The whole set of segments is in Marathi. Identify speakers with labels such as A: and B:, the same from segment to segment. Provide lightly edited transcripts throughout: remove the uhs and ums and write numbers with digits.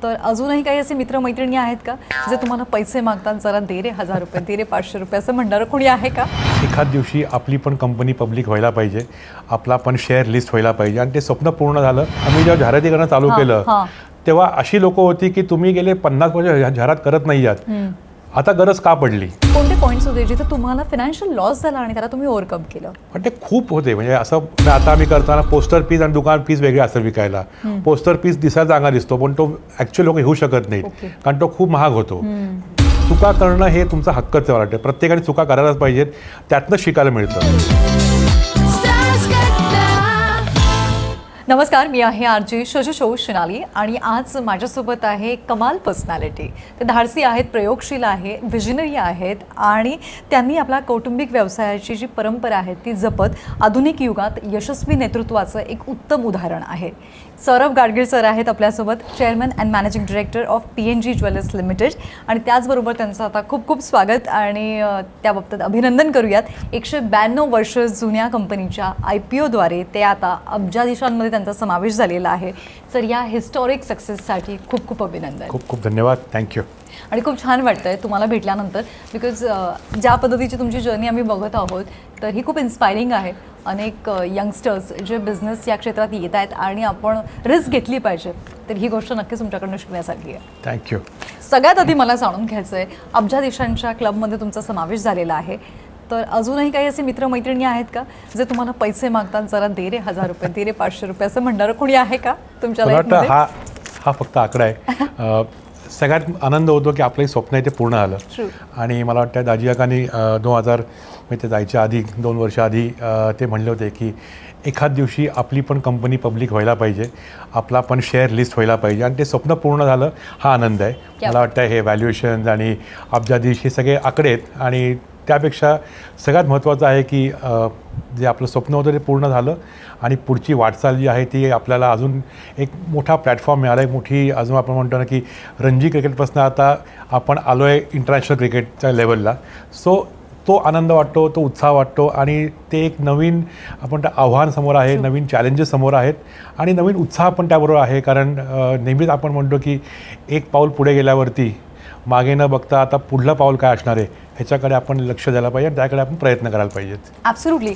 A: तर अजूनही काही असे मित्रमैत्रिणी आहेत का जे तुम्हाला पैसे मागतात, जरा दे रे 1000 रुपये, दे रे 500 रुपये असं म्हणणारं कोणी आहे का?
B: एखाद दिवशी आपली पण कंपनी पब्लिक व्हायला पाहिजे, आपला पण शेअर लिस्ट व्हायला पाहिजे आणि ते स्वप्न पूर्ण झालं. आम्ही जेव्हा जाहिराती करणं चालू केलं तेव्हा अशी लोक होती की तुम्ही गेले 50 वर्ष जाहिरात करत नाही आहात, आता गरज का पडली?
A: कोणते पॉईंट्स होते जिथे तुम्हाला फायनान्शियल लॉस झाला आणि त्याला तुम्ही ओव्हरकम केलं?
B: पण ते खूप होते. म्हणजे असं आता आम्ही करताना पोस्टर पीस आणि दुकान पीस वेगळे असं विकायला. पोस्टर पीस दिसायला चांगला दिसतो पण तो ॲक्च्युअल लोक घेऊ शकत नाहीत कारण तो खूप महाग होतो. चुका करणं हे तुमचा हक्कच आहे. वाटतं प्रत्येकाने चुका करायलाच पाहिजेत, त्यातनं शिकायला मिळतं.
A: नमस्कार, मी आहे आरजी शोशो शिनाली आणि आज माझ्यासोबत आहे कमाल पर्सनॅलिटी. ते धाडसी आहेत, प्रयोगशील आहे, विजनरी आहेत आणि त्यांनी आपला कौटुंबिक व्यवसायाची जी परंपरा आहे ती जपत आधुनिक युगात यशस्वी नेतृत्वाचं एक उत्तम उदाहरण आहे. सौरभ गाडगीळ सर आहेत आपल्यासोबत, chairman and managing director of PNG jewellers limited. आणि त्याचबरोबर त्यांचं आता खूप खूप स्वागत आणि त्याबाबतीत अभिनंदन करूयात. 192 वर्ष जुन्या कंपनीच्या IPOद्वारे ते आता अब्जाधीशांमध्ये त्यांचा समावेश झालेला आहे. सर, या हिस्टॉरिक सक्सेससाठी खूप खूप अभिनंदन.
B: खूप खूप धन्यवाद. थँक्यू.
A: आणि खूप छान वाटतंय तुम्हाला भेटल्यानंतर, बिकॉज ज्या पद्धतीची तुमची जर्नी आम्ही बघत आहोत तर ही खूप इन्स्पायरिंग आहे. अनेक यंगस्टर्स जे बिझनेस या क्षेत्रात येत आहेत आणि आपण रिस्क घेतली पाहिजे, तर ही गोष्ट नक्कीच तुमच्याकडून शिकण्यासारखी आहे.
B: थँक्यू.
A: सगळ्यात आधी मला जाणून घ्यायचं आहे, अब्जाधीशांच्या क्लबमध्ये तुमचा समावेश झालेला आहे, तर अजूनही काही असे मित्रमैत्रिणी आहेत का जे तुम्हाला पैसे मागतात, जरा दे रे 1000 रुपये, दे रे 500 रुपये असं म्हणणारं कोणी आहे का तुमच्या लाईफमध्ये?
B: हा फक्त आकडा आहे. सगळ्यात आनंद होतो की आपलं स्वप्न आहे ते पूर्ण झालं. आणि मला वाटतं दाजी काकांनी 2000 ते जायच्या आधी 2 वर्ष आधी ते म्हणले होते की एखाद दिवशी आपली पण कंपनी पब्लिक व्हायला पाहिजे, आपला पण शेअर लिस्ट व्हायला पाहिजे आणि ते स्वप्न पूर्ण झालं. हा आनंद आहे. मला वाटतं हे व्हॅल्युएशन्स आणि अब्जाधीश हे सगळे आकडे आहेत आणि त्यापेक्षा सगळ्यात महत्त्वाचं आहे की जे आपलं स्वप्न होतं ते पूर्ण झालं आणि पुढची वाटचाल जी आहे ती आपल्याला अजून एक मोठा प्लॅटफॉर्म मिळाला आहे. मोठी अजून आपण म्हणतो ना की रणजी क्रिकेटपासून आता आपण आलो आहे इंटरनॅशनल क्रिकेटच्या लेवलला. सो तो आनंद वाटतो, तो उत्साह वाटतो आणि ते एक नवीन आपण आव्हान समोर आहे, नवीन चॅलेंजेस समोर आहेत आणि नवीन उत्साह पण त्याबरोबर आहे. कारण नेहमीच आपण म्हणतो की एक पाऊल पुढे गेल्यावरती मागे न बघता आता पुढलं पाऊल काय असणार आहे ह्याच्याकडे आपण लक्ष द्यायला पाहिजे आणि त्याकडे आपण प्रयत्न करायला पाहिजेत.
A: ॲब्सोल्युटली.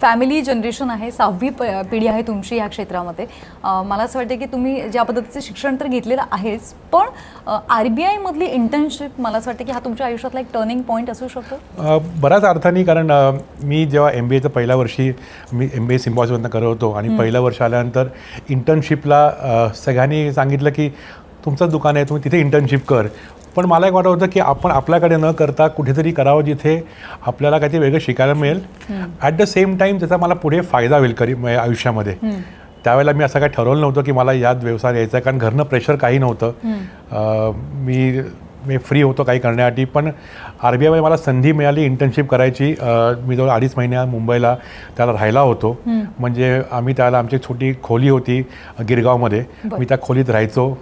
A: फॅमिली जनरेशन आहे, 6वी पिढी आहे तुमची या क्षेत्रामध्ये. मला असं वाटतं की तुम्ही ज्या पद्धतीचं शिक्षण तर घेतलेलं आहेच, पण RBI मधली इंटर्नशिप मला असं वाटतं की हा तुमच्या आयुष्यातला एक टर्निंग पॉईंट असू शकतो.
B: बऱ्याच अर्थाने. कारण मी जेव्हा MBAचं पहिल्या वर्षी मी MBA सिम्बॉसिसमधून करत होतो आणि पहिलं वर्ष आल्यानंतर इंटर्नशिपला सगळ्यांनी सांगितलं की तुमचं दुकान आहे, तुम्ही तिथे इंटर्नशिप कर. पण मला एक वाटत होतं की आपण आपल्याकडे न करता कुठेतरी करावं जिथे आपल्याला काहीतरी वेगळं शिकायला मिळेल, ॲट द सेम टाईम त्याचा मला पुढे फायदा होईल आयुष्यामध्ये. त्यावेळेला मी असं काही ठरवलं नव्हतं की मला यात व्यवसाय यायचा आहे, कारण घरनं प्रेशर काही नव्हतं. मी फ्री होतो काही करण्यासाठी. पण RBIमध्ये मला संधी मिळाली इंटर्नशिप करायची. मी जवळ 2.5 महिन्या मुंबईला त्याला राहायला होतो. म्हणजे आम्ही त्याला आमची छोटी खोली होती गिरगावमध्ये, मी त्या खोलीत राहायचो.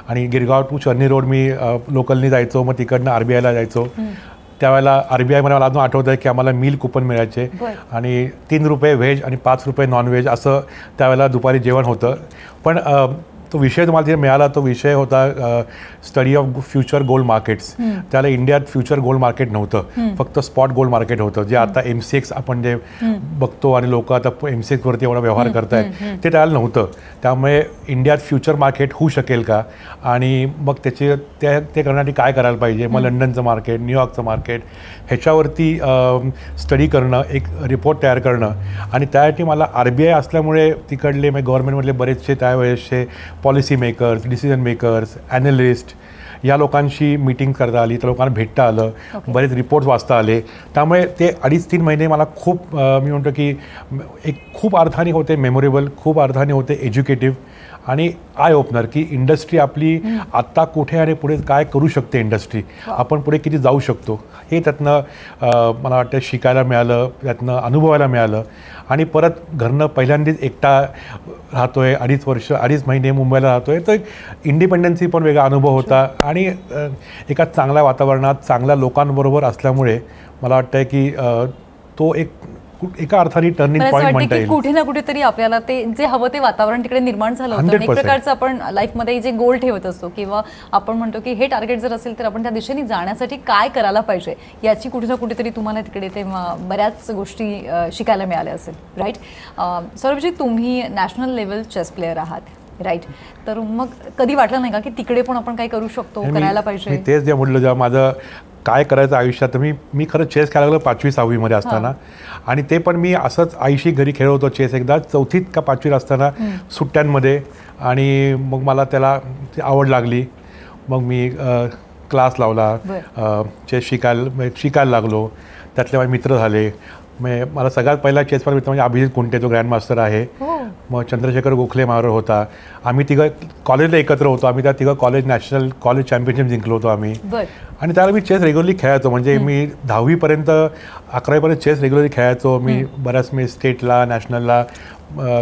B: आणि गिरगाव टू चर्नी रोड मी लोकलनी जायचो, मग तिकडनं RBIला जायचो. त्यावेळेला RBIमध्ये मला अजून आठवतं आहे की आम्हाला मील कुपन मिळायचे आणि 3 रुपये व्हेज आणि 5 रुपये नॉनव्हेज असं त्यावेळेला दुपारी जेवण होतं. पण तो विषय तुम्हाला जे मिळाला तो विषय होता study of future gold markets. त्याला इंडियात फ्युचर गोल्ड मार्केट नव्हतं, फक्त स्पॉट गोल्ड मार्केट होतं, जे आता MCX आपण जे बघतो आणि लोक आता MCXवरती एवढा व्यवहार करत आहेत ते त्याला नव्हतं. त्यामुळे इंडियात फ्युचर मार्केट होऊ शकेल का आणि मग ते करण्यासाठी काय करायला पाहिजे. मग लंडनचं मार्केट, न्यूयॉर्कचं मार्केट ह्याच्यावरती स्टडी करणं, एक रिपोर्ट तयार करणं आणि त्यासाठी मला RBI असल्यामुळे तिकडले गव्हर्नमेंटमधले बरेचसे त्यावेळेसचे policy makers, decision makers, analyst या लोकांशी मीटिंग करता आली, त्या लोकांना भेटता आलं, बरेच रिपोर्ट्स वाचता आले. त्यामुळे ते 2.5-3 महिने मला खूप मी म्हणतो की एक खूप अर्थाने होते मेमोरेबल, खूप अर्थाने होते एज्युकेटिव्ह आणि आय ओपनर की इंडस्ट्री आपली आत्ता कुठे आणि पुढे काय करू शकते इंडस्ट्री, आपण पुढे किती जाऊ शकतो हे त्यातनं मला वाटतं शिकायला मिळालं, त्यातनं अनुभवायला मिळालं. आणि परत घरनं पहिल्यांदाच एकटा राहतो आहे, 2.5 महिने मुंबईला राहतो आहे, तर इंडिपेंडन्सी पण वेगळा अनुभव होता. आणि एका चांगल्या वातावरणात चांगल्या लोकांबरोबर असल्यामुळे मला वाटतं आहे की तो एक एका अर्थाने टर्निंग पॉईंट म्हणता येईल.
A: कुठे ना कुठेतरी आपल्याला ते जे हवं ते वातावरण तिकडे निर्माण झालं होतं. एक प्रकारचं आपण लाईफमध्ये जे गोल ठेवत असतो किंवा आपण म्हणतो की हे टार्गेट जर असेल तर आपण त्या दिशेने जाण्यासाठी काय करायला पाहिजे याची कुठे ना कुठेतरी तुम्हाला तिकडे ते बऱ्याच गोष्टी शिकायला मिळाल्या असेल. राईट. सौरभजी, तुम्ही नॅशनल लेवल चेस प्लेयर आहात, राईट. तर मग कधी वाटलं नाही का की तिकडे पण आपण काही करू शकतो, करायला पाहिजे?
B: तेच जे म्हटलं, जेव्हा माझं काय करायचं आयुष्यात, मी खरं चेस खेळायला लागलो 5वी-6वी मध्ये असताना. आणि ते पण मी असंच आईशी घरी खेळत होतो चेस. एकदा 4थीत का 5वीत असताना सुट्ट्यांमध्ये, आणि मग मला त्याला आवड लागली. मग मी क्लास लावला, चेस शिकायला लागलो. त्यातले माझे मित्र झाले. मला सगळ्यात पहिला चेसचा मित्र म्हणजे अभिजित कुंटे, जो ग्रँड मास्टर आहे. मग चंद्रशेखर गोखले माझ्यावर होता. आम्ही तिघं कॉलेजला एकत्र होतो. आम्ही त्या तिघं नॅशनल कॉलेज चॅम्पियनशिप जिंकलो होतो आम्ही. आणि त्याला मी चेस रेग्युलरली खेळायचो. म्हणजे मी 10वीपर्यंत 11वीपर्यंत चेस रेग्युलरली खेळायचो. मी स्टेटला, नॅशनलला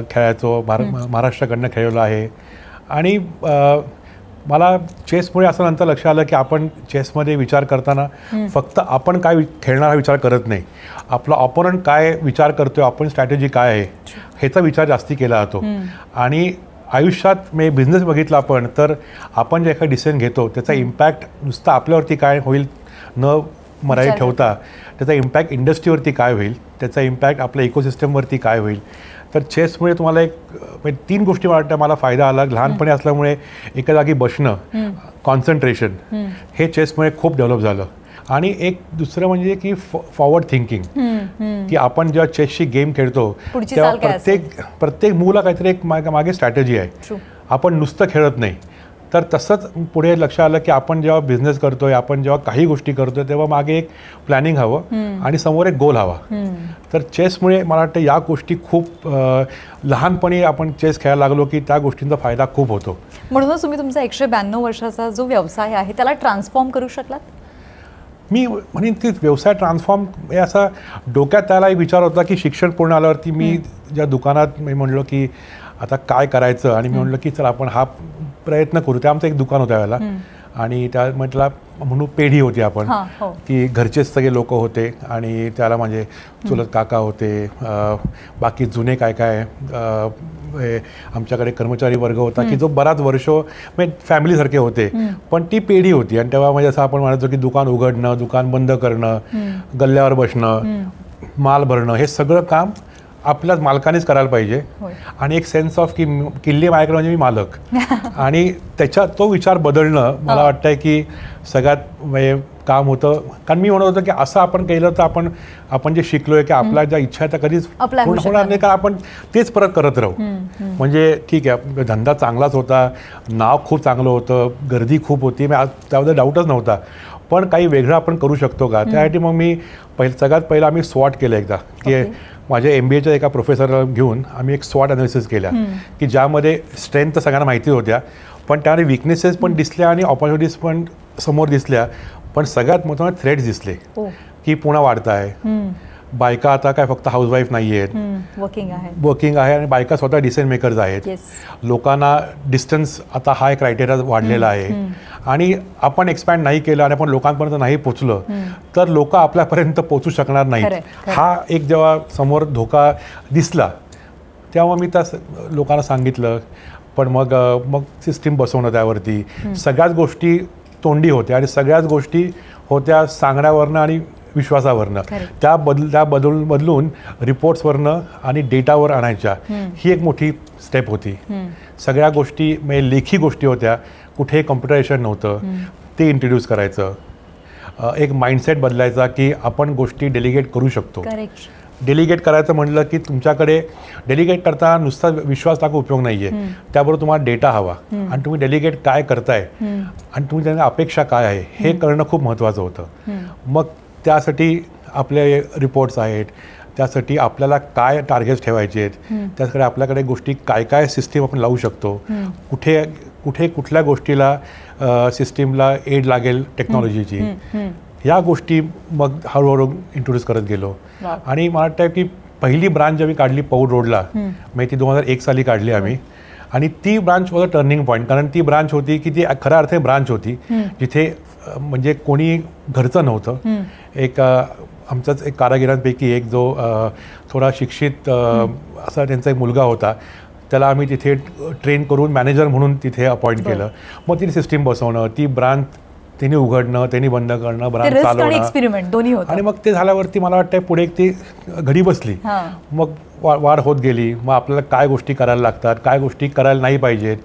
B: खेळायचो. महाराष्ट्राकडनं खेळलो आहे. आणि मला चेसमुळे असं नंतर लक्षात आलं की आपण चेसमध्ये विचार करताना फक्त आपण काय खेळणार हा विचार करत नाही, आपला ऑपोनंट काय विचार करतोय, आपण स्ट्रॅटेजी काय आहे ह्याचा विचार जास्ती केला जातो. आणि आयुष्यात बिझनेस बघितला आपण तर आपण जे एखादा डिसिजन घेतो त्याचा इम्पॅक्ट नुसतं आपल्यावरती काय होईल न मर्यादित ठेवता त्याचा इम्पॅक्ट इंडस्ट्रीवरती काय होईल, त्याचा इम्पॅक्ट आपल्या इकोसिस्टमवरती काय होईल. तर चेसमुळे तुम्हाला 3 गोष्टी वाटतं मला फायदा आला. लहानपणी असल्यामुळे एका जागी बसणं, कॉन्सन्ट्रेशन, हे चेसमुळे खूप डेव्हलप झालं. आणि एक दुसरं म्हणजे की फॉरवर्ड थिंकिंग, की आपण जेव्हा चेसची गेम खेळतो तेव्हा प्रत्येक मूवला काहीतरी एक मागे स्ट्रॅटेजी आहे. आपण नुसतं खेळत नाही. तर तसंच पुढे लक्षात आलं की आपण जेव्हा बिझनेस करतोय, आपण जेव्हा काही गोष्टी करतोय तेव्हा मागे एक प्लॅनिंग हवं आणि समोर एक गोल हवा. तर चेसमुळे मला वाटतं या गोष्टी खूप लहानपणी आपण चेस खेळायला लागलो की त्या गोष्टींचा फायदा खूप होतो.
A: म्हणूनच तुम्ही तुमचा 192 वर्षाचा जो व्यवसाय आहे त्याला ट्रान्सफॉर्म करू शकलात.
B: मी म्हणेन की व्यवसाय ट्रान्सफॉर्म हे असा डोक्यात त्याला एक विचार होता की शिक्षण पूर्ण आल्यावरती मी ज्या दुकानात मी म्हणलो की आता काय करायचं, आणि मी म्हणलं की चला आपण हा प्रयत्न करू. ते आमचं एक दुकान होतं त्यावेळेला. आणि त्या म्हटलं म्हणून पेढी होती आपण, की घरचेच सगळे लोक होते. आणि त्याला म्हणजे चुलत काका होते, बाकी जुने काय काय आमच्याकडे कर्मचारी वर्ग होता की जो बराच वर्ष म्हणजे फॅमिलीसारखे होते. पण ती पेढी होती. आणि तेव्हा म्हणजे असं आपण म्हणायचो की दुकान उघडणं, दुकान बंद करणं, गल्ल्यावर बसणं, माल भरणं, हे सगळं काम आपल्याच मालकानेच करायला पाहिजे. आणि एक सेन्स ऑफ की किल्ली माझ्याकडे म्हणजे मी मालक. आणि त्याच्यात तो विचार बदलणं मला वाटतंय की सगळ्यात काम होतं. कारण मी म्हणत होतो की असं आपण केलं तर आपण जे शिकलोय की आपल्या ज्या इच्छा त्या कधीच पूर्ण होणार नाही, कारण आपण तेच परत करत राहू. म्हणजे ठीक आहे, धंदा चांगलाच होता, नाव खूप चांगलं होतं, गर्दी खूप होती, त्याबद्दल डाऊटच नव्हता. पण काही वेगळं आपण करू शकतो का, त्यासाठी मग मी सगळ्यात पहिला आम्ही स्वॉट केलं एकदा, की माझ्या MBAच्या एका प्रोफेसरला घेऊन आम्ही एक स्वॉट अनालिसिस केल्या, की ज्यामध्ये स्ट्रेंथ तर सगळ्यांना माहिती होत्या, पण त्यामध्ये विकनेसेस पण दिसल्या आणि ऑपॉर्च्युनिटीज पण समोर दिसल्या. पण सगळ्यात महत्त्वाचे थ्रेट्स दिसले की पुन्हा वाढत आहे. बायका आता काय फक्त हाऊसवाईफ नाही आहेत, वर्किंग आहे, आणि बायका स्वतः डिसिजन मेकर्स आहेत. लोकांना डिस्टन्स आता हा एक क्रायटेरिया वाढलेला आहे. आणि आपण एक्सपॅन्ड नाही केलं आणि आपण लोकांपर्यंत नाही पोचलो तर लोक आपल्यापर्यंत पोचू शकणार नाहीत. हा एक जेव्हा समोर धोका दिसला तेव्हा मी त्या लोकांना सांगितलं. पण मग सिस्टीम बसवणं, त्यावरती सगळ्याच गोष्टी तोंडी होत्या आणि सगळ्याच गोष्टी होत्या सांगण्यावरनं आणि विश्वासावरनं. त्या बदलून रिपोर्ट्सवरनं आणि डेटावर आणायच्या, ही एक मोठी स्टेप होती. सगळ्या गोष्टी म्हणजे लेखी गोष्टी होत्या, कुठे कम्प्युटरायझेशन नव्हतं, ते इंट्रोड्यूस करायचं. एक माइंडसेट बदलायचा की आपण गोष्टी डेलिगेट करू शकतो. डेलिगेट करायचं म्हटलं की तुमच्याकडे डेलिगेट करताना नुसता विश्वास टाकून उपयोग नाही आहे, त्याबरोबर तुम्हाला डेटा हवा आणि तुम्ही डेलिगेट काय करताय आणि तुम्ही त्यांना अपेक्षा काय आहे हे करणं खूप महत्त्वाचं होतं. मग त्यासाठी आपले रिपोर्ट्स आहेत, त्यासाठी आपल्याला काय टार्गेट्स ठेवायचे आहेत, त्यासाठी आपल्याकडे गोष्टी काय काय सिस्टीम आपण लावू शकतो, कुठे कुठल्या गोष्टीला सिस्टीमला एड लागेल टेक्नॉलॉजीची, ह्या गोष्टी मग हळूहळू इंट्रोड्यूस करत गेलो. आणि मला वाटतं की पहिली ब्रांच आम्ही काढली पौड रोडला, म्हणजे ती 2001 साली काढली आम्ही. आणि ती branch was a turning point, कारण ती ब्रांच होती की ती खऱ्या अर्थाने ब्रांच होती जिथे म्हणजे कोणी घरचं नव्हतं. एक आमचाच एक कारागिरांपैकी एक जो थोडा शिक्षित असा त्यांचा एक मुलगा होता, त्याला आम्ही तिथे ट्रेन करून मॅनेजर म्हणून तिथे अपॉइंट केलं. मग ती सिस्टीम बसवणं, ती ब्रांच त्यांनी उघडणं, त्यांनी बंद करणं, ब्रांच चालवणं, आणि मग ते झाल्यावरती मला वाटतं पुढे ती घडी बसली. मग वाढ होत गेली. मग आपल्याला काय गोष्टी करायला लागतात, काय गोष्टी करायला नाही पाहिजेत,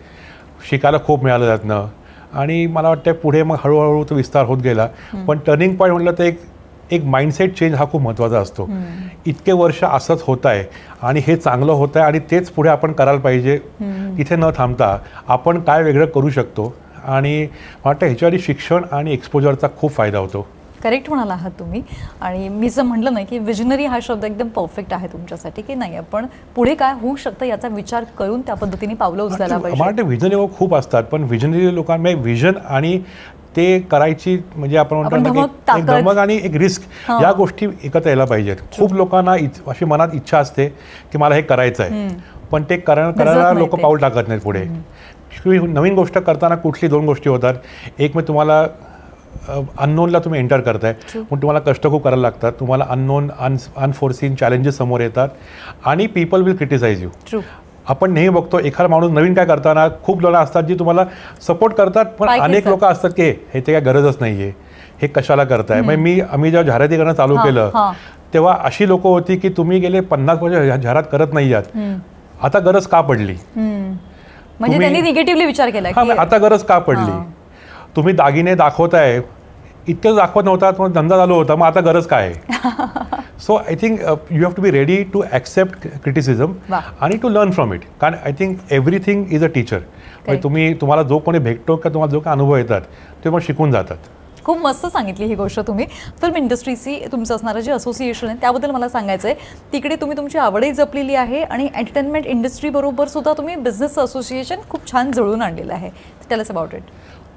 B: शिकायला खूप मिळालं त्यातनं. आणि मला वाटतं पुढे मग हळूहळू तो विस्तार होत गेला. पण टर्निंग पॉईंट म्हटलं तर एक माइंडसेट चेंज हा खूप महत्त्वाचा असतो. इतके वर्ष असंच होत आहे आणि हे चांगलं होत आहे आणि तेच पुढे आपण करायला पाहिजे, इथे न थांबता आपण काय वेगळं करू शकतो. आणि मला वाटतं ह्याच्याआधी शिक्षण आणि एक्सपोजरचा खूप फायदा होतो.
A: करेक्ट म्हणाला आहात तुम्ही. आणि मी जर म्हटलं नाही की विजनरी हा शब्द एकदम परफेक्ट आहे तुमच्यासाठी, की नाही आपण पुढे काय होऊ शकतं याचा विचार करून त्या पद्धतीने पावलं उचलायला पाहिजे.
B: मला वाटतं विजनरी खूप असतात, पण विजनरी लोकांमध्ये विजन आणि ते करायची म्हणजे आपण म्हणतो एक धमक आणि एक रिस्क या गोष्टी एकत्र यायला पाहिजेत. खूप लोकांना अशी मनात इच्छा असते की मला हे करायचं आहे, पण ते करायला लोक पाऊल टाकत नाहीत पुढे. नवीन गोष्ट करताना कुठली दोन गोष्टी होतात. एक म्हणजे तुम्हाला अननोनला तुम्ही एंटर करताय, पण तुम्हाला कष्ट खूप करायला लागतात, तुम्हाला अननोन अनफोर्सीन चॅलेंजेस समोर येतात आणि पीपल विल क्रिटिसाइज यू. आपण नेहमी बघतो एखादा माणूस नवीन काय करताना खूप लोक असतात जी तुम्हाला सपोर्ट करतात, पण अनेक लोक असतात की हे ते काय गरजच नाहीये, हे कशाला करताय. म्हणजे आम्ही जेव्हा जाहिराती करणं चालू केलं तेव्हा अशी लोक होती की तुम्ही गेले 50 वर्ष जाहिरात करत नाही आहात, आता गरज का पडली.
A: म्हणजे त्यांनी निगेटिव्हली विचार केला की
B: आता गरज का पडली. तुम्ही दागिने दाखवताय, इतकं दाखवत नव्हता, मग धंदा चालू होता, मग आता गरज काय आहे. So I think you have to be ready to accept criticism आणि टू लर्न फ्रॉम इट. कारण I think everything is a teacher. तुम्हाला जो कोणी भेटतो का तुम्हाला जो काही अनुभव येतात ते मग शिकून जातात.
A: खूप मस्त सांगितली ही गोष्ट तुम्ही. फिल्म इंडस्ट्रीशी तुमचं असणारं जे असोसिएशन आहे त्याबद्दल मला सांगायचं आहे. तिकडे तुम्ही तुमची आवडही जपलेली आहे आणि एंटरटेनमेंट इंडस्ट्रीबरोबर सुद्धा तुम्ही बिझनेस असोसिएशन खूप छान जुळून आणलेलं आहे. Tell us about it.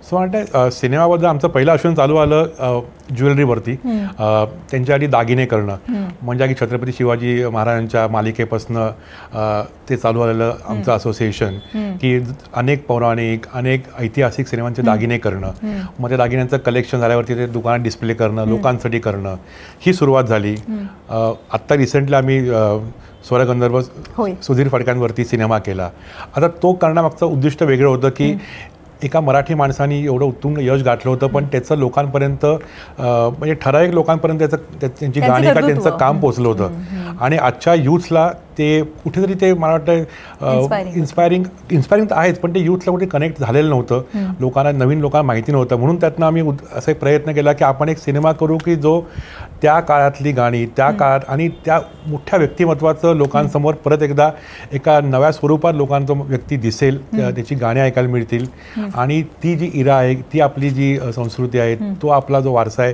B: So वाटतं सिनेमाबद्दल आमचं पहिलं आश्वासन चालू आलं ज्वेलरीवरती. त्यांच्या आधी दागिने करणं, म्हणजे की छत्रपती शिवाजी महाराजांच्या मालिकेपासनं ते चालू आलेलं आमचं असोसिएशन, की अनेक पौराणिक अनेक ऐतिहासिक सिनेमांचे दागिने करणं. मग त्या दागिन्यांचं कलेक्शन झाल्यावरती ते दुकानात डिस्प्ले करणं, लोकांसाठी करणं, ही सुरुवात झाली. आत्ता रिसेंटली आम्ही स्वरगंधर्व सुधीर फडक्यांवरती सिनेमा केला. आता तो करण्यामागचं उद्दिष्ट वेगळं होतं की एका मराठी माणसाने एवढं उत्तुंग यश गाठलं होतं, पण त्याचं लोकांपर्यंत म्हणजे ठराविक लोकांपर्यंत त्यांची गाणी का त्यांचं काम पोचलं होतं. आणि आजच्या यूथला ते कुठेतरी ते मला वाटतं इन्स्पायरिंग तर आहेच, पण ते यूथला कुठे कनेक्ट झालेलं नव्हतं. नवीन लोकांना माहिती नव्हतं. म्हणून त्यातनं आम्ही असा एक प्रयत्न केला की आपण एक सिनेमा करू की जो त्या काळातली गाणी, त्या काळात आणि त्या मोठ्या व्यक्तिमत्वाचं लोकांसमोर परत एकदा एका नव्या स्वरूपात लोकांचा व्यक्ती दिसेल, त्याची गाणी ऐकायला मिळतील. आणि ती जी इरा आहे, ती आपली जी संस्कृती आहे, तो आपला जो वारसा आहे,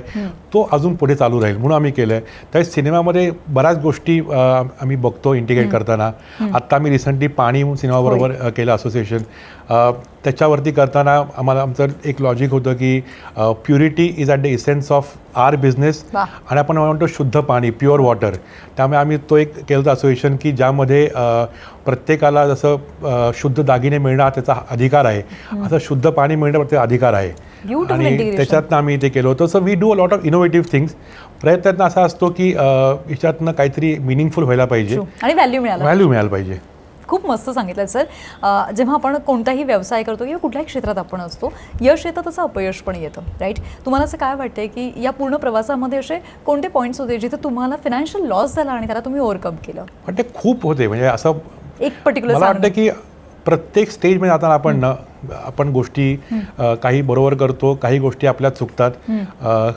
B: तो अजून पुढे चालू राहील म्हणून आम्ही केलं आहे. त्या सिनेमामध्ये बऱ्याच गोष्टी आम्ही बघतो इंटिग्रेट करताना. आत्ता आम्ही रिसेंटली पाणी सिनेमाबरोबर केलं असोसिएशन. त्याच्यावरती करताना आम्हाला आमचं एक लॉजिक होतं की purity is at the essence of our business, आणि आपण म्हणतो शुद्ध पाणी, प्युअर वॉटर. त्यामुळे आम्ही तो एक केलं असोसिएशन की ज्यामध्ये प्रत्येकाला जसं शुद्ध दागिने मिळणं हा त्याचा अधिकार आहे, असं शुद्ध पाणी मिळणं प्रत्येक अधिकार आहे. आणि त्याच्यातनं आम्ही ते केलं होतं. So we do a lot of innovative things. प्रयत्न असा असतो की याच्यातनं काहीतरी मिनिंगफुल व्हायला पाहिजे आणि व्हॅल्यू मिळायला पाहिजे.
A: खूप मस्त सांगितलं सर. जेव्हा आपण कोणताही व्यवसाय करतो किंवा कुठल्याही क्षेत्रात आपण असतो, यश येतं तसं अपयश पण येतं, राईट. तुम्हाला असं काय वाटतंय की या पूर्ण प्रवासामध्ये असे कोणते पॉईंट्स होते जिथे तुम्हाला फायनान्शियल लॉस झाला आणि त्याला तुम्ही ओव्हरकम केलं?
B: पण ते खूप होते. म्हणजे असं
A: एक पर्टिक्युलर
B: मला वाटतं की प्रत्येक स्टेजमध्ये जाताना आपण गोष्टी काही बरोबर करतो, काही गोष्टी आपल्या चुकतात,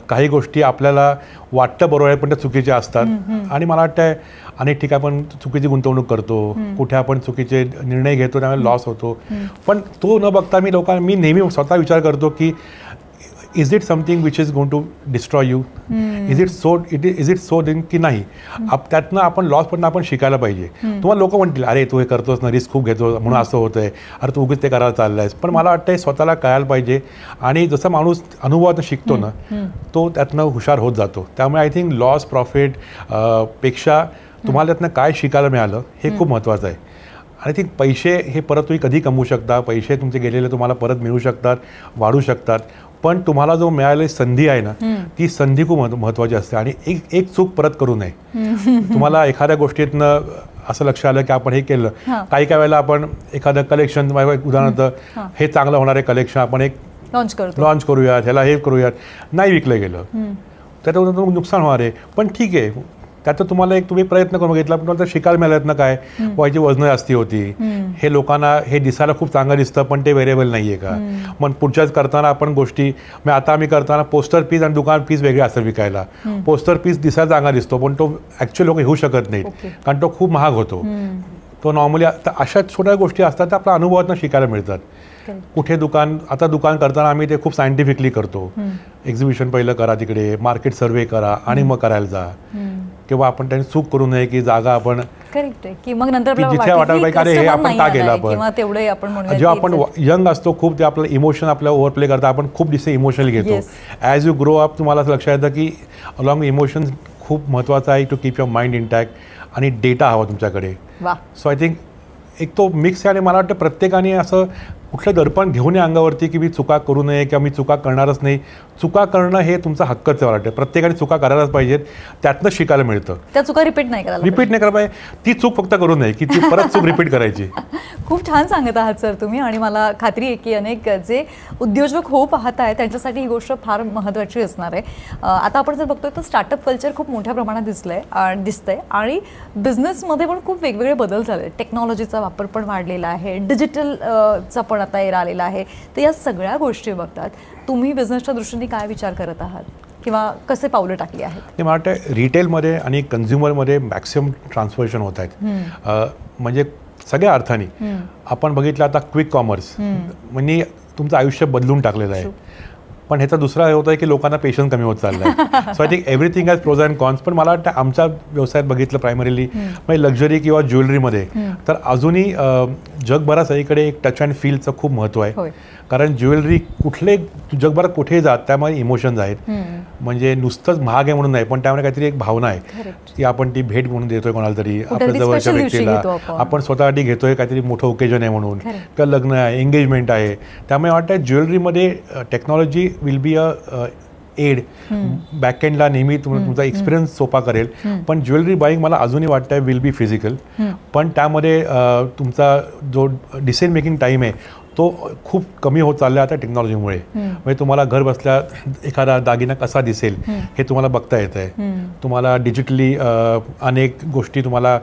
B: काही गोष्टी आपल्याला वाटतं बरोबर आहे पण त्या चुकीच्या असतात. आणि मला वाटतं अनेक ठिकाणी आपण चुकीची गुंतवणूक करतो, कुठे आपण चुकीचे निर्णय घेतो, त्यामुळे लॉस होतो. पण तो न बघता मी नेहमी स्वतः विचार करतो की is it something which is going to destroy you, is it so दिन की नाही. त्यातनं आपण लॉस पण आपण शिकायला पाहिजे. तुम्हाला लोक म्हणतील अरे तू हे करतोस ना, रिस्क खूप घेतो म्हणून असं होतंय, अरे तू उगीच ते करायला चाललायस. पण मला वाटतं स्वतःला कळायला पाहिजे. आणि जसा माणूस अनुभवातून शिकतो ना, तो त्यातनं हुशार होत जातो. त्यामुळे आय थिंक लॉस प्रॉफिट पेक्षा तुम्हाला त्यातनं काय शिकायला मिळालं हे खूप महत्त्वाचं आहे. आणि ती पैसे हे परत तुम्ही कधी कमवू शकता, पैसे तुमचे गेलेले तुम्हाला परत मिळू शकतात, वाढू शकतात, पण तुम्हाला जो मिळालेली संधी आहे ना ती संधी खूप महत्त्वाची असते आणि एक चूक परत करू नये. तुम्हाला एखाद्या गोष्टीतनं असं लक्ष आलं की आपण हे केलं, काही वेळेला आपण एखादं कलेक्शन, उदाहरणार्थ हे चांगलं होणार आहे कलेक्शन, आपण एक लॉन्च करूयात, ह्याला हे करूयात, नाही विकलं गेलं, त्याच्यावर नुकसान होणार आहे. पण ठीक आहे, त्यात तुम्हाला तुम्ही प्रयत्न करून बघितला, पण तुम्हाला शिकायला मिळालं ना काय व्हायची वजनं जास्ती होती, हे लोकांना हे दिसायला खूप चांगलं दिसतं पण ते व्हेरिएबल नाही आहे का. मग पुढच्याच करताना आपण गोष्टी, मग आता आम्ही करताना पोस्टर पीस आणि दुकान पीस वेगळे असतात विकायला. पोस्टर पीस दिसायला चांगला दिसतो पण तो ॲक्च्युअली लोक घेऊ शकत नाहीत कारण तो खूप महाग होतो. तो नॉर्मली अशा छोट्या गोष्टी असतात त्या आपल्या अनुभवातून शिकायला मिळतात. कुठे आता दुकान करताना आम्ही ते खूप सायंटिफिकली करतो. एक्झिबिशन पहिलं करा, तिकडे मार्केट सर्वे करा आणि मग करायला जा. किंवा आपण त्यांनी चूक करू नये की जागा आपण
A: करेक्ट आहे की मग नंतर
B: जिथे वाटायला पाहिजे अरे हे आपण का केलं. आपण जेव्हा आपण यंग असतो खूप ते आपलं इमोशन आपल्या ओव्हरप्ले करता, आपण खूप दिवसे इमोशनली घेतो. ॲज यू ग्रो अप तुम्हाला असं लक्षात येतं की अलॉंग इमोशन्स खूप महत्त्वाचं आहे to keep your mind intact आणि डेटा हवा तुमच्याकडे. सो आय थिंक एक तो मिक्स आहे आणि मला वाटतं प्रत्येकाने असं कुठलं दर्पण घेऊन या अंगावरती की मी चुका करू नये किंवा मी चुका करणारच नाही. चुका करणं हे तुमचा हक्कच आहे. वाटतं प्रत्येकाने चुका करायलाच पाहिजेत, त्यातनं शिकायला मिळतं.
A: त्या चुका रिपीट नाही
B: करायला पाहिजे. ती चूक फक्त करू नये की ती परत चूक रिपीट करायची.
A: खूप छान सांगत आहात सर तुम्ही, आणि मला खात्री आहे की अनेक जे उद्योजक हो पाहत आहेत त्यांच्यासाठी ही गोष्ट फार महत्त्वाची असणार आहे. आता आपण जर बघतोय तर स्टार्टअप कल्चर खूप मोठ्या प्रमाणात दिसतंय आणि बिझनेसमध्ये पण खूप वेगवेगळे बदल झाले. टेक्नॉलॉजीचा वापर पण वाढलेला आहे, डिजिटलचा पण आता एरा आलेला आहे. तर या सगळ्या गोष्टी बघतात तुम्ही बिझनेसच्या दृष्टीने काय विचार करत आहात किंवा कसे पावलं टाकली आहेत?
B: मला वाटतं रिटेलमध्ये आणि कन्झ्युमरमध्ये मॅक्सिमम ट्रान्सफॉर्मेशन होत आहेत. म्हणजे सगळ्या अर्थाने आपण बघितलं आता क्विक कॉमर्स म्हणजे तुमचं आयुष्य बदलून टाकलेलं आहे. पण ह्याचा दुसरा हे होतं की लोकांना पेशन्स कमी होत चालला आहे. So I think everything has pros and cons. पण मला वाटतं आमच्या व्यवसायात बघितलं प्रायमरीली म्हणजे लक्झरी किंवा ज्वेलरीमध्ये तर अजूनही जगभरात सगळीकडे एक टच अँड फीलचं खूप महत्त्व आहे. कारण ज्वेलरी जगभरात कुठेही जात त्यामध्ये इमोशन्स आहेत. म्हणजे नुसतंच महाग आहे म्हणून नाही, पण त्यामध्ये काहीतरी एक भावना आहे की आपण ती भेट म्हणून देतोय कोणाला तरी, आपल्या जवळच्या व्यक्तीला, आपण स्वतःसाठी घेतोय काहीतरी मोठं ओकेजन आहे म्हणून, किंवा लग्न आहे, एंगेजमेंट आहे. त्यामुळे वाटतं ज्वेलरीमध्ये technology will be a aid. बॅकएंडला नेहमी तुमचा एक्सपिरियन्स सोपा करेल. पण ज्वेलरी बाईंग मला अजूनही वाटतं विल बी फिजिकल. पण त्यामध्ये तुमचा जो डिसिजन मेकिंग टाईम आहे तो खूप कमी होत चालला आता टेक्नॉलॉजीमुळे. म्हणजे तुम्हाला घर बसल्या एखादा दागिना कसा दिसेल हे तुम्हाला बघता येत आहे. तुम्हाला डिजिटली अनेक गोष्टी तुम्हाला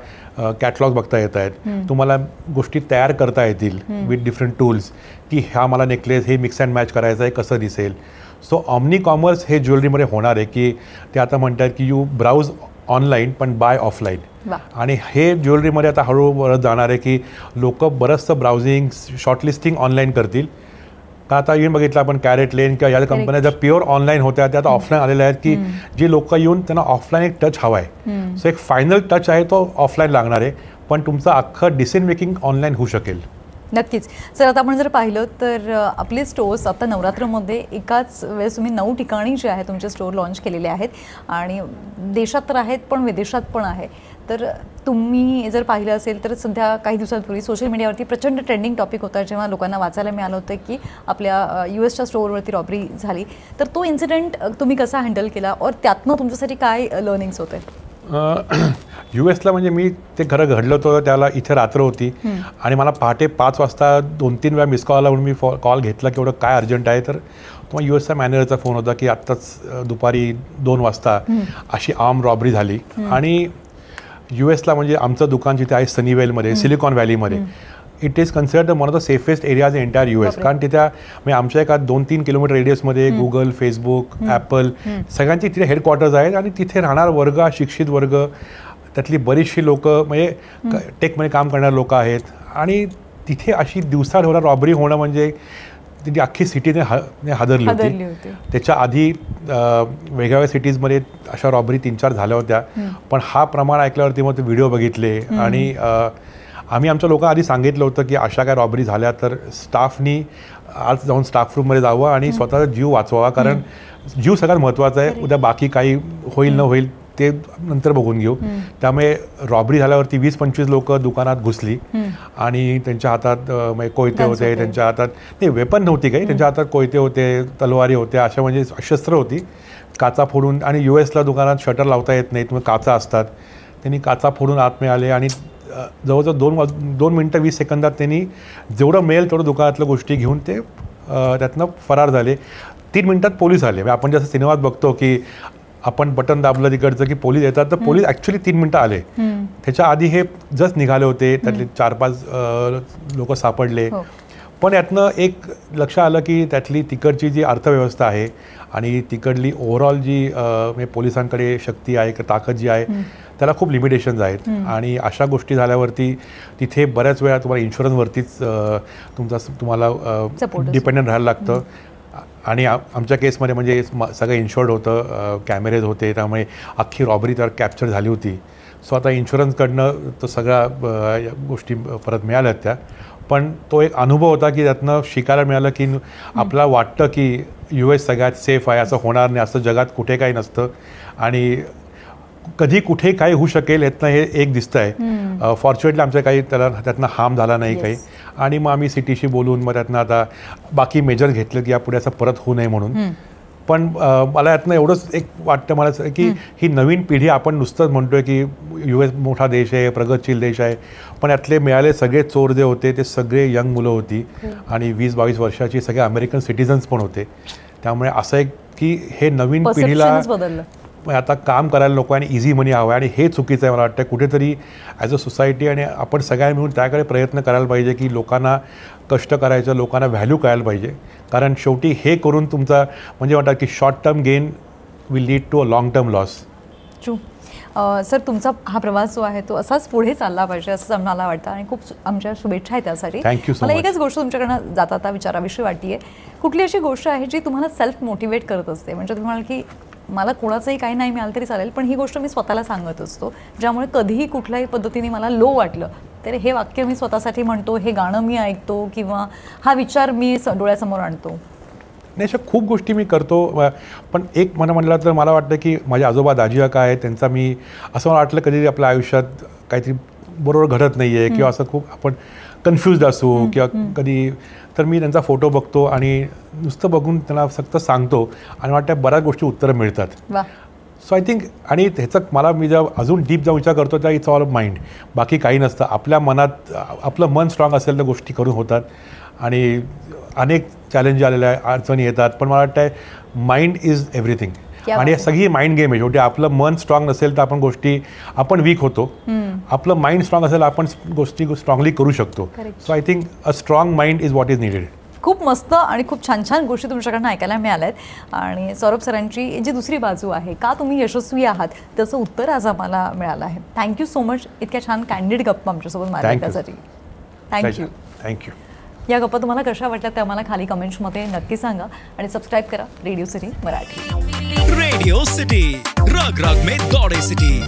B: कॅटलॉग बघता येत आहेत. तुम्हाला गोष्टी तयार करता येतील विथ डिफरंट टूल्स की हा मला नेकलेस हे मिक्स अँड मॅच करायचं आहे कसं दिसेल. सो ऑमनी कॉमर्स हे ज्वेलरीमध्ये होणार आहे की ते आता म्हणतात की यू ब्राउज ऑनलाईन पण बाय ऑफलाईन. आणि हे ज्वेलरीमध्ये आता हळूहळू जाणार आहे की लोक बरंचसं ब्राउझिंग शॉर्टलिस्टिंग ऑनलाईन करतील. का आता येऊन बघितलं आपण कॅरेट लेन किंवा या कंपन्या ज्या प्युअर ऑनलाईन होत्या त्या आता ऑफलाईन आलेल्या आहेत की जी लोक येऊन त्यांना ऑफलाईन एक टच हवा आहे. सो एक फायनल टच आहे तो ऑफलाईन लागणार आहे, पण तुमचं अख्खं डिसिजन मेकिंग ऑनलाईन होऊ शकेल.
A: नक्कीच सर. आता आपण जर पाहिलं तर आपले स्टोर्स आता नवरात्रमध्ये एकाच वेळेस तुम्ही 9 ठिकाणी जे आहे तुमचे स्टोर लॉन्च केलेले आहेत आणि देशात तर आहेत पण विदेशात पण आहे. तर तुम्ही जर पाहिलं असेल तर सध्या काही दिवसांपूर्वी सोशल मीडियावरती प्रचंड ट्रेंडिंग टॉपिक होता जेव्हा लोकांना वाचायला मिळालं होतं की आपल्या US स्टोअरवरती रॉबरी झाली. तर तो इन्सिडेंट तुम्ही कसा हँडल केला और त्यातनं तुमच्यासाठी काय लर्निंग्स होते?
B: US म्हणजे मी ते खरं घडलं होतं त्याला इथे रात्र होती आणि मला पहाटे 5 वाजता 2-3 वेळा मिस कॉल आला म्हणून मी कॉल घेतला की एवढं काय अर्जंट आहे. तर तुम्हाला US चा मॅनेजरचा फोन होता की आत्ताच दुपारी 2 वाजता अशी आर्म रॉबरी झाली. आणि US ला म्हणजे आमचं दुकान जिथे आहे सनीवेलमध्ये सिलिकॉन व्हॅलीमध्ये it is considered one of the safest areas in entire US. कारण तिथे म्हणजे आमच्या एका 2-3 किलोमीटर रेडियसमध्ये गुगल, फेसबुक, ॲपल सगळ्यांची तिथे हेडक्वार्टर्स आहेत आणि तिथे राहणार वर्ग, शिक्षित वर्ग, त्यातली बरीचशी लोक म्हणजे टेकमध्ये काम करणारे लोक आहेत. आणि तिथे अशी दिवसाढवळा रॉबरी होणं म्हणजे ती अख्खी सिटीने हादरली होती. त्याच्या आधी वेगवेगळ्या सिटीजमध्ये अशा रॉबरी 3-4 झाल्या होत्या. पण हा प्रमाण ऐकल्यावरती मग ते व्हिडिओ बघितले आणि आम्ही आमच्या लोकांना आधी सांगितलं होतं की अशा काय रॉबरी झाल्या तर स्टाफनी आज जाऊन स्टाफ रूममध्ये जावं आणि स्वतःचा जीव वाचवावा. कारण जीव सगळ्यात महत्त्वाचा आहे. उद्या बाकी काही होईल न होईल ते नंतर बघून घेऊ. त्यामुळे रॉबरी झाल्यावरती 20-25 लोक दुकानात घुसली आणि त्यांच्या हातात कोयते होते, त्यांच्या हातात नाही वेपन नव्हती काही, त्यांच्या हातात कोयते होते, तलवारी होत्या, अशा म्हणजे शस्त्र होती. काचा फोडून, आणि US ला दुकानात शटर लावता येत नाहीत, मग काचा असतात, त्यांनी काचा फोडून आत मिळाले आणि जवळजवळ 2 मिनटं 20 सेकंदात त्यांनी जेवढं मिळेल तेवढं दुकानातल्या गोष्टी घेऊन ते त्यातनं फरार झाले. 3 मिनटात पोलीस आले. आपण जसं सिनेमात बघतो की आपण बटन दाबलं तिकडचं की पोलीस येतात, तर पोलीस ॲक्च्युली 3 मिनटं आले. त्याच्या आधी हे जस्ट निघाले होते, त्यातले 4-5 लोक सापडले. पण यातनं एक लक्षात आलं की त्यातली तिकडची जी अर्थव्यवस्था आहे आणि तिकडली ओव्हरऑल जी पोलिसांकडे शक्ती आहे, ताकद जी आहे, त्याला खूप लिमिटेशन्स आहेत. आणि अशा गोष्टी झाल्यावरती तिथे बऱ्याच वेळा तुम्हाला इन्शुरन्सवरतीच तुम्हाला डिपेंडंट राहायला लागतं. आणि आमच्या केसमध्ये म्हणजे सगळं इन्शुअर्ड होतं, कॅमेरेज होते, त्यामुळे अख्खी रॉबरी त्यावर कॅप्चर झाली होती. सो आता इन्शुरन्सकडनं तो सगळ्या गोष्टी परत मिळाल्यात त्या. पण तो एक अनुभव होता की त्यातनं शिकायला मिळालं की आपल्याला वाटतं की US सगळ्यात सेफ आहे, असं होणार नाही, असं जगात कुठे काही नसतं आणि कधी कुठे काय होऊ शकेल यातनं हे एक दिसतं आहे. फॉर्च्युनेटली आमचं काही त्यातनं हार्म झाला नाही काही. आणि मग आम्ही सिटीशी बोलून मग त्यातनं आता बाकी मेजर घेतलं की यापुढे असं परत होऊ नये म्हणून. पण मला यातनं एवढंच एक वाटतं मला की ही नवीन पिढी, आपण नुसतंच म्हणतोय की US मोठा देश आहे, प्रगतशील देश आहे, पण यातले मिळाले सगळे चोर जे होते ते सगळे यंग मुलं होती आणि 20-22 वर्षाची सगळे अमेरिकन सिटिझन्स पण होते. त्यामुळे असं आहे की हे नवीन पिढीला आता काम करायला नको आणि इझी मनी हवं आहे आणि हे चुकीचं आहे. मला वाटतं कुठेतरी ॲज अ सोसायटी आणि आपण सगळ्यांनी मिळून त्याकडे प्रयत्न करायला पाहिजे की लोकांना कष्ट करायचं, लोकांना व्हॅल्यू कळायला पाहिजे. कारण शेवटी हे करून तुमचा म्हणजे म्हणतात की short term gain will lead to a long term loss.
A: True. Sir, तुमचा हा प्रवास जो आहे तो असाच पुढे चालला पाहिजे असं मला वाटतं आणि खूप आमच्या शुभेच्छा आहेत त्यासाठी.
B: Thank you so much.
A: मला एकच गोष्ट तुमच्याकडनं जाता विचाराविषयी वाटते, कुठली अशी गोष्ट आहे जी तुम्हाला सेल्फ मोटिवेट करत असते, म्हणजे तुम्हाला की मला कोणाचंही काही नाही मिळालं तरी चालेल, पण ही गोष्ट मी स्वतःला सांगत असतो, ज्यामुळे कधीही कुठल्याही पद्धतीने मला लो वाटलं तर हे वाक्य मी स्वतःसाठी म्हणतो, हे गाणं मी ऐकतो किंवा हा विचार मी डोळ्यासमोर आणतो.
B: नाही, अशा खूप गोष्टी मी करतो. पण एक म्हटलं तर मला वाटतं की माझे आजोबा दाजी काय आहेत त्यांचा मी असं मला वाटलं कधी आपल्या आयुष्यात काहीतरी बरोबर घडत नाही आहे किंवा असं खूप आपण कन्फ्युज्ड असू किंवा कधी, तर मी त्यांचा फोटो बघतो आणि नुसतं बघून त्यांना फक्त सांगतो आणि वाटतं बऱ्याच गोष्टी उत्तरं मिळतात. सो आय थिंक, आणि ह्याचं मला मी जेव्हा अजून डीप जाऊन विचार करतो त्या इट्स ऑल ऑफ माइंड, बाकी काही नसतं. आपल्या मनात आपलं मन स्ट्रॉंग असेल तर गोष्टी करून होतात. आणि अनेक चॅलेंज आलेले आहे, अडचणी येतात, पण मला वाटतं माइंड इज एव्हरीथिंग. आणि सगळी माइंड गेम आहे. शेवटी आपलं मन स्ट्रॉंग नसेल तर आपण वीक होतो. आपलं माइंड स्ट्रॉंग असेल आपण गोष्टी स्ट्रॉंगली करू शकतो. So I think a strong mind is what is needed.
A: खूप मस्त आणि खूप छान छान गोष्टी तुमच्याकडनं ऐकायला मिळाल्या आहेत. आणि सौरभ सरांची जी दुसरी बाजू आहे, का तुम्ही यशस्वी आहात, त्याचं उत्तर आज आम्हाला मिळालं आहे. थँक्यू सो मच इतक्या छान कॅन्डिड गप्पा आमच्यासोबत मारल्या त्यासाठी.
B: थँक्यू.
A: या गप्पा तुम्हाला कशा वाटल्या ते आम्हाला खाली कमेंट्समध्ये नक्की सांगा आणि सबस्क्राईब करा radio city Marathi.
C: Radio city, रग रग में दौड़े सिटी.